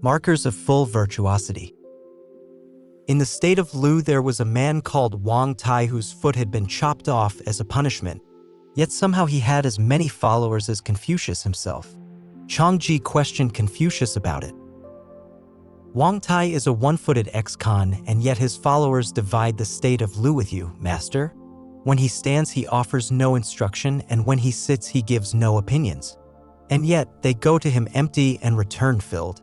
Markers of full virtuosity. In the state of Lu, there was a man called Wang Tai whose foot had been chopped off as a punishment, yet somehow he had as many followers as Confucius himself. Chuang Tzu questioned Confucius about it. Wang Tai is a one-footed ex-con, and yet his followers divide the state of Lu with you, master. When he stands, he offers no instruction, and when he sits, he gives no opinions. And yet, they go to him empty and return filled.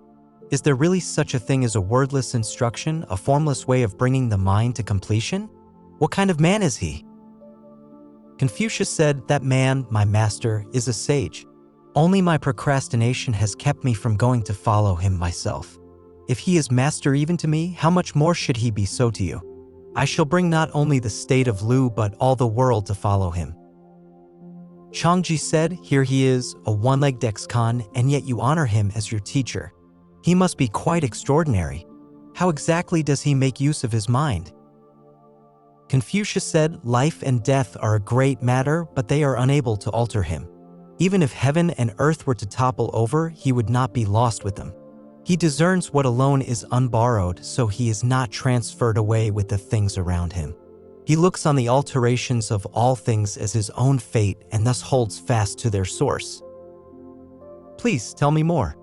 Is there really such a thing as a wordless instruction, a formless way of bringing the mind to completion? What kind of man is he? Confucius said, "That man, my master, is a sage. Only my procrastination has kept me from going to follow him myself. If he is master even to me, how much more should he be so to you? I shall bring not only the state of Lu, but all the world to follow him." Chuang Tzu said, "Here he is, a one-legged ex-con, and yet you honor him as your teacher. He must be quite extraordinary. How exactly does he make use of his mind?" Confucius said, "Life and death are a great matter, but they are unable to alter him. Even if heaven and earth were to topple over, he would not be lost with them. He discerns what alone is unborrowed, so he is not transferred away with the things around him. He looks on the alterations of all things as his own fate and thus holds fast to their source." Please tell me more.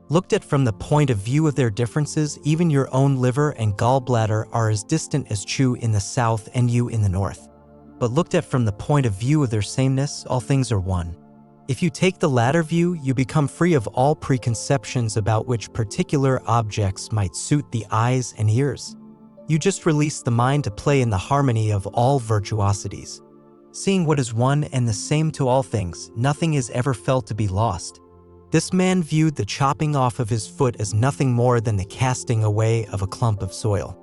Looked at from the point of view of their differences, even your own liver and gallbladder are as distant as Chu in the south and you in the north. But looked at from the point of view of their sameness, all things are one. If you take the latter view, you become free of all preconceptions about which particular objects might suit the eyes and ears. You just release the mind to play in the harmony of all virtuosities. Seeing what is one and the same to all things, nothing is ever felt to be lost. This man viewed the chopping off of his foot as nothing more than the casting away of a clump of soil.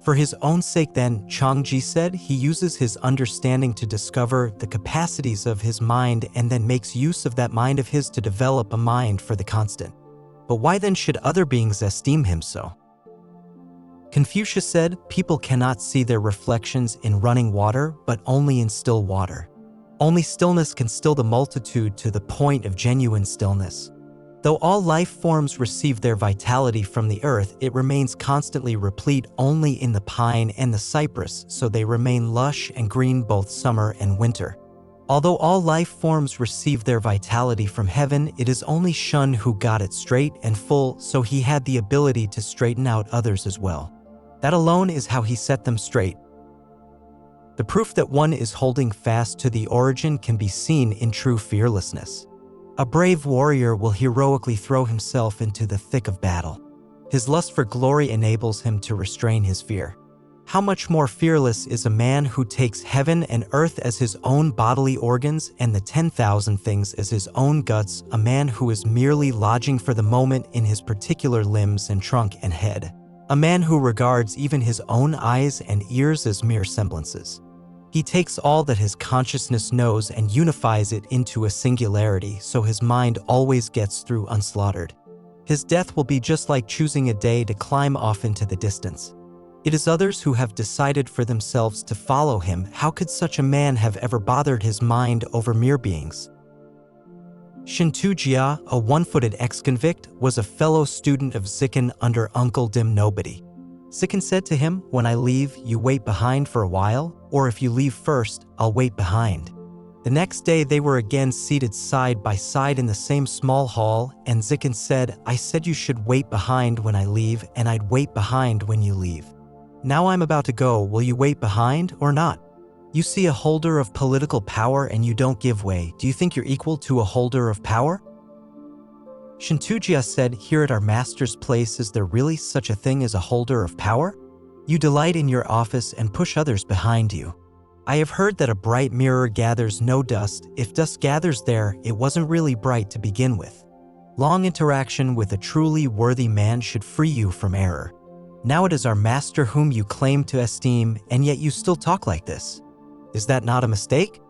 For his own sake then, Chuang Tzu said, he uses his understanding to discover the capacities of his mind and then makes use of that mind of his to develop a mind for the constant. But why then should other beings esteem him so? Confucius said, people cannot see their reflections in running water, but only in still water. Only stillness can still the multitude to the point of genuine stillness. Though all life forms receive their vitality from the earth, it remains constantly replete only in the pine and the cypress, so they remain lush and green both summer and winter. Although all life forms receive their vitality from heaven, it is only Shun who got it straight and full, so he had the ability to straighten out others as well. That alone is how he set them straight. The proof that one is holding fast to the origin can be seen in true fearlessness. A brave warrior will heroically throw himself into the thick of battle. His lust for glory enables him to restrain his fear. How much more fearless is a man who takes heaven and earth as his own bodily organs and the 10,000 things as his own guts, a man who is merely lodging for the moment in his particular limbs and trunk and head. A man who regards even his own eyes and ears as mere semblances. He takes all that his consciousness knows and unifies it into a singularity, so his mind always gets through unslaughtered. His death will be just like choosing a day to climb off into the distance. It is others who have decided for themselves to follow him. How could such a man have ever bothered his mind over mere beings? Shintu Jia, a one-footed ex-convict, was a fellow student of Zikin under Uncle Dim Nobody. Zikin said to him, "When I leave, you wait behind for a while, or if you leave first, I'll wait behind." The next day they were again seated side by side in the same small hall, and Zikin said, "I said you should wait behind when I leave, and I'd wait behind when you leave. Now I'm about to go, will you wait behind or not? You see a holder of political power and you don't give way. Do you think you're equal to a holder of power?" Shintujia said, "Here at our master's place, is there really such a thing as a holder of power? You delight in your office and push others behind you. I have heard that a bright mirror gathers no dust. If dust gathers there, it wasn't really bright to begin with. Long interaction with a truly worthy man should free you from error. Now it is our master whom you claim to esteem, and yet you still talk like this. Is that not a mistake?"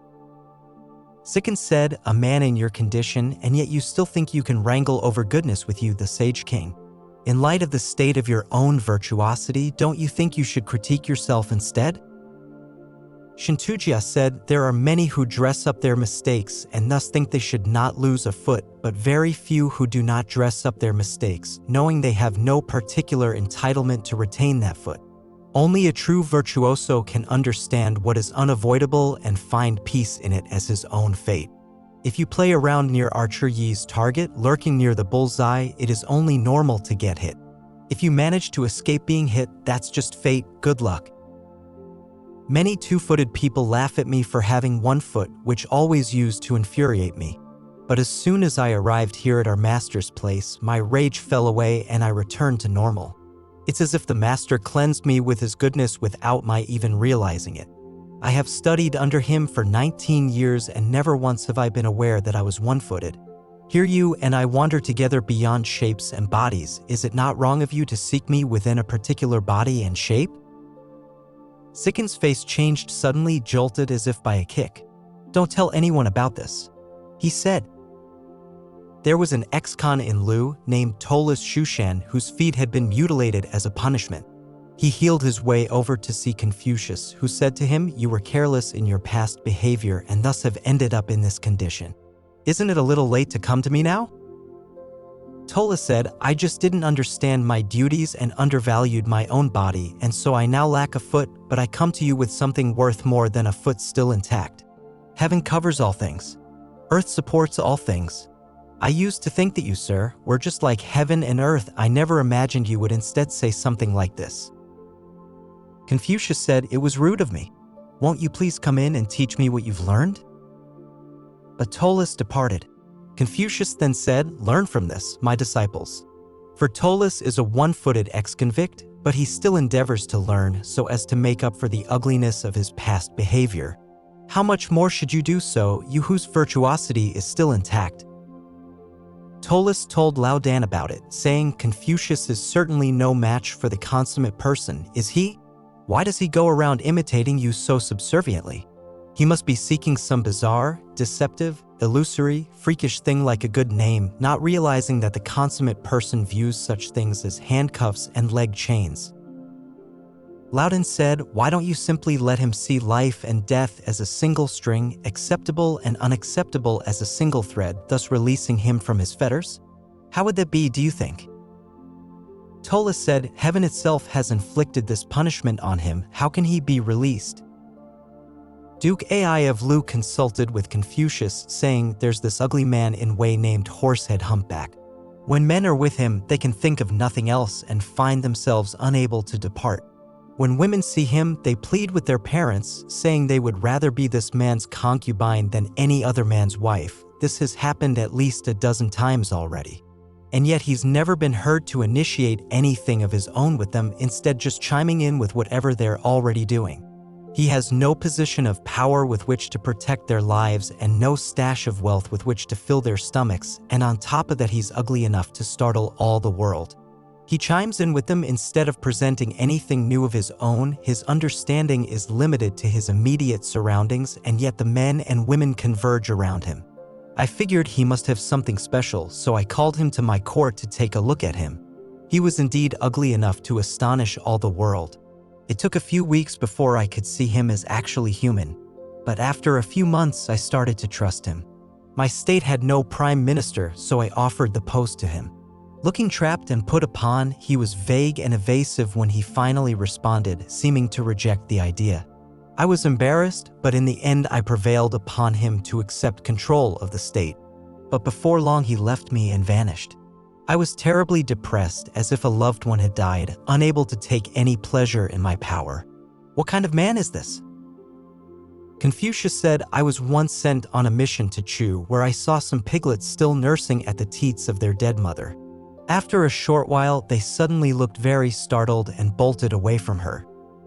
Zikin said, "A man in your condition, and yet you still think you can wrangle over goodness with you, the sage king. In light of the state of your own virtuosity, don't you think you should critique yourself instead?" Shintujia said, "There are many who dress up their mistakes and thus think they should not lose a foot, but very few who do not dress up their mistakes, knowing they have no particular entitlement to retain that foot. Only a true virtuoso can understand what is unavoidable and find peace in it as his own fate. If you play around near Archer Yi's target, lurking near the bullseye, it is only normal to get hit. If you manage to escape being hit, that's just fate. Good luck." Many two-footed people laugh at me for having one foot, which always used to infuriate me. But as soon as I arrived here at our master's place, my rage fell away and I returned to normal. It's as if the master cleansed me with his goodness without my even realizing it. I have studied under him for 19 years and never once have I been aware that I was one-footed. Here you and I wander together beyond shapes and bodies. Is it not wrong of you to seek me within a particular body and shape? Sikin's face changed suddenly, jolted as if by a kick. "Don't tell anyone about this," he said. There was an ex-con in Lu named Tolis Shushan whose feet had been mutilated as a punishment. He healed his way over to see Confucius, who said to him, "You were careless in your past behavior and thus have ended up in this condition. Isn't it a little late to come to me now?" Tola said, "I just didn't understand my duties and undervalued my own body, and so I now lack a foot, but I come to you with something worth more than a foot still intact. Heaven covers all things. Earth supports all things. I used to think that you, sir, were just like heaven and earth. I never imagined you would instead say something like this." Confucius said, "It was rude of me. Won't you please come in and teach me what you've learned?" But Tolis departed. Confucius then said, "Learn from this, my disciples." For Tolis is a one-footed ex-convict, but he still endeavors to learn so as to make up for the ugliness of his past behavior. How much more should you do so, you whose virtuosity is still intact? Tolis told Lao Dan about it, saying, "Confucius is certainly no match for the consummate person, is he? Why does he go around imitating you so subserviently? He must be seeking some bizarre, deceptive, illusory, freakish thing like a good name, not realizing that the consummate person views such things as handcuffs and leg chains." Loudon said, "Why don't you simply let him see life and death as a single string, acceptable and unacceptable as a single thread, thus releasing him from his fetters? How would that be, do you think?" Tola said, "Heaven itself has inflicted this punishment on him. How can he be released?" Duke Ai of Lu consulted with Confucius, saying, "There's this ugly man in Wei named Horsehead Humpback. When men are with him, they can think of nothing else and find themselves unable to depart. When women see him, they plead with their parents, saying they would rather be this man's concubine than any other man's wife. This has happened at least a dozen times already. And yet he's never been heard to initiate anything of his own with them, instead just chiming in with whatever they're already doing. He has no position of power with which to protect their lives and no stash of wealth with which to fill their stomachs, and on top of that he's ugly enough to startle all the world. He chimes in with them instead of presenting anything new of his own. His understanding is limited to his immediate surroundings, and yet the men and women converge around him. I figured he must have something special, so I called him to my court to take a look at him. He was indeed ugly enough to astonish all the world. It took a few weeks before I could see him as actually human, but after a few months I started to trust him. My state had no prime minister, so I offered the post to him. Looking trapped and put upon, he was vague and evasive when he finally responded, seeming to reject the idea. I was embarrassed, but in the end I prevailed upon him to accept control of the state. But before long he left me and vanished. I was terribly depressed, as if a loved one had died, unable to take any pleasure in my power. What kind of man is this? Confucius said, "I was once sent on a mission to Chu, where I saw some piglets still nursing at the teats of their dead mother. After a short while, they suddenly looked very startled and bolted away from her.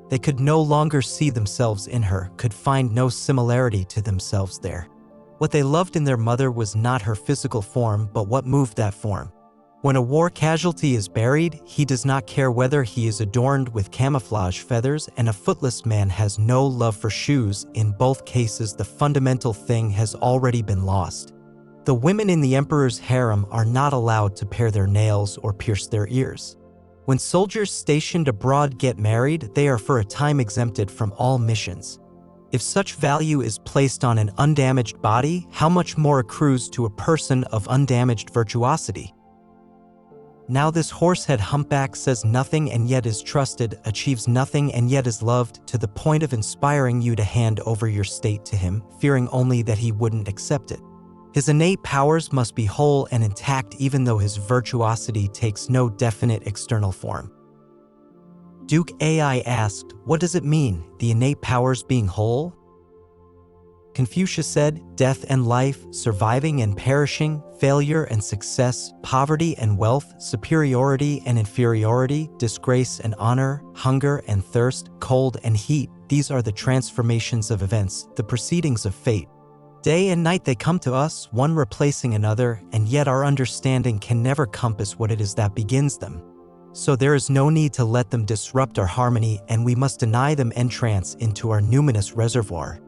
They could no longer see themselves in her, could find no similarity to themselves there. What they loved in their mother was not her physical form, but what moved that form. When a war casualty is buried, he does not care whether he is adorned with camouflage feathers, and a footless man has no love for shoes. In both cases, the fundamental thing has already been lost. The women in the emperor's harem are not allowed to pare their nails or pierce their ears. When soldiers stationed abroad get married, they are for a time exempted from all missions. If such value is placed on an undamaged body, how much more accrues to a person of undamaged virtuosity? Now this horsehead humpback says nothing and yet is trusted, achieves nothing and yet is loved, to the point of inspiring you to hand over your state to him, fearing only that he wouldn't accept it. His innate powers must be whole and intact even though his virtuosity takes no definite external form. Duke AI asked, what does it mean, the innate powers being whole? Confucius said, death and life, surviving and perishing, failure and success, poverty and wealth, superiority and inferiority, disgrace and honor, hunger and thirst, cold and heat, these are the transformations of events, the proceedings of fate. Day and night they come to us, one replacing another, and yet our understanding can never compass what it is that begins them. So there is no need to let them disrupt our harmony, and we must deny them entrance into our numinous reservoir.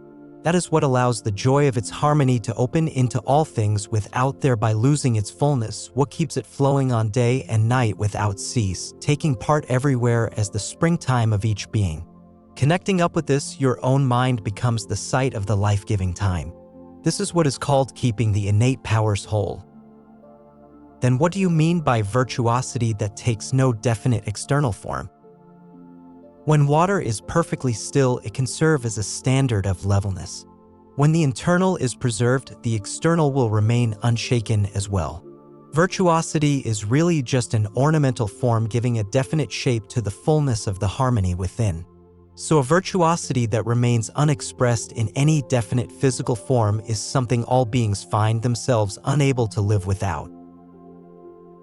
That is what allows the joy of its harmony to open into all things without thereby losing its fullness, what keeps it flowing on day and night without cease, taking part everywhere as the springtime of each being. Connecting up with this, your own mind becomes the site of the life-giving time. This is what is called keeping the innate powers whole. Then what do you mean by virtuosity that takes no definite external form? When water is perfectly still, it can serve as a standard of levelness. When the internal is preserved, the external will remain unshaken as well. Virtuosity is really just an ornamental form giving a definite shape to the fullness of the harmony within. So a virtuosity that remains unexpressed in any definite physical form is something all beings find themselves unable to live without.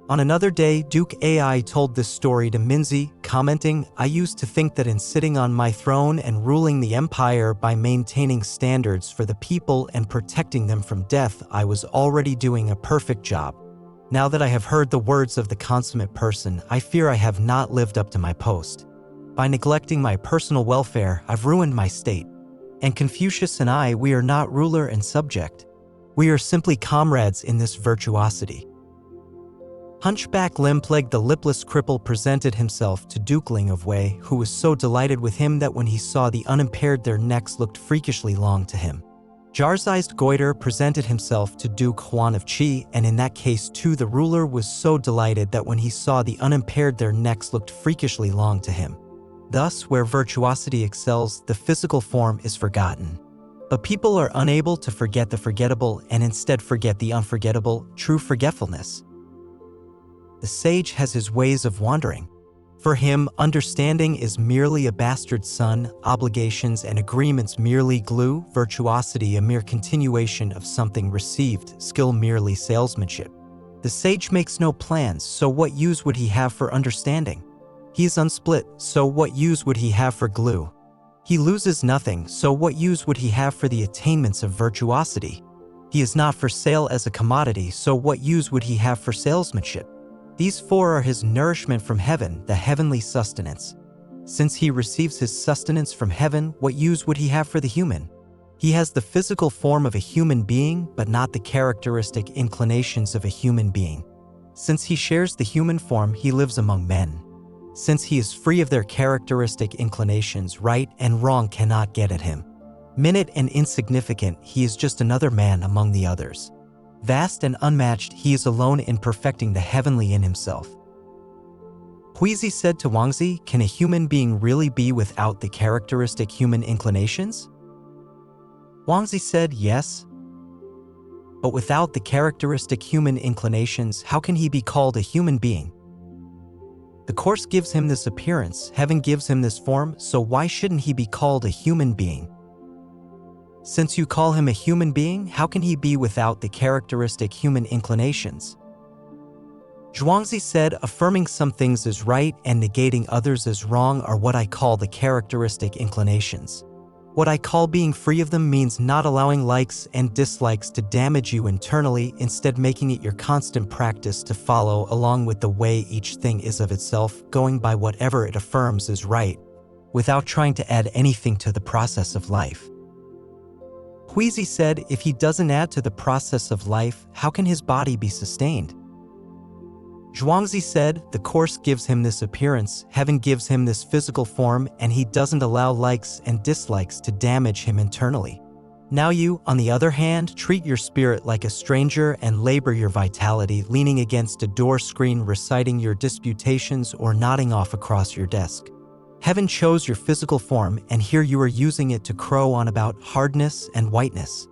On another day, Duke AI told this story to Minzy, commenting, I used to think that in sitting on my throne and ruling the empire by maintaining standards for the people and protecting them from death, I was already doing a perfect job. Now that I have heard the words of the consummate person, I fear I have not lived up to my post. By neglecting my personal welfare, I've ruined my state. And Confucius and I, we are not ruler and subject. We are simply comrades in this virtuosity. Hunchback Limplague the lipless cripple presented himself to Duke Ling of Wei, who was so delighted with him that when he saw the unimpaired their necks looked freakishly long to him. Jar-sized Goiter presented himself to Duke Huan of Qi, and in that case too the ruler was so delighted that when he saw the unimpaired their necks looked freakishly long to him. Thus, where virtuosity excels, the physical form is forgotten. But people are unable to forget the forgettable and instead forget the unforgettable, true forgetfulness. The sage has his ways of wandering. For him, understanding is merely a bastard son, obligations and agreements merely glue, virtuosity a mere continuation of something received, skill merely salesmanship. The sage makes no plans, so what use would he have for understanding? He is unsplit, so what use would he have for glue? He loses nothing, so what use would he have for the attainments of virtuosity? He is not for sale as a commodity, so what use would he have for salesmanship? These four are his nourishment from heaven, the heavenly sustenance. Since he receives his sustenance from heaven, what use would he have for the human? He has the physical form of a human being, but not the characteristic inclinations of a human being. Since he shares the human form, he lives among men. Since he is free of their characteristic inclinations, right and wrong cannot get at him. Minute and insignificant, he is just another man among the others. Vast and unmatched, he is alone in perfecting the heavenly in himself. Huizi said to Wangzi, can a human being really be without the characteristic human inclinations? Wangzi said, yes. But without the characteristic human inclinations, how can he be called a human being? The Course gives him this appearance, heaven gives him this form, so why shouldn't he be called a human being? Since you call him a human being, how can he be without the characteristic human inclinations? Zhuangzi said, affirming some things as right and negating others as wrong are what I call the characteristic inclinations. What I call being free of them means not allowing likes and dislikes to damage you internally, instead making it your constant practice to follow along with the way each thing is of itself, going by whatever it affirms is right, without trying to add anything to the process of life. Huizi said, if he doesn't add to the process of life, how can his body be sustained? Zhuangzi said, the Course gives him this appearance, heaven gives him this physical form, and he doesn't allow likes and dislikes to damage him internally. Now you, on the other hand, treat your spirit like a stranger and labor your vitality, leaning against a door screen, reciting your disputations, or nodding off across your desk. Heaven chose your physical form, and here you are using it to crow on about hardness and whiteness.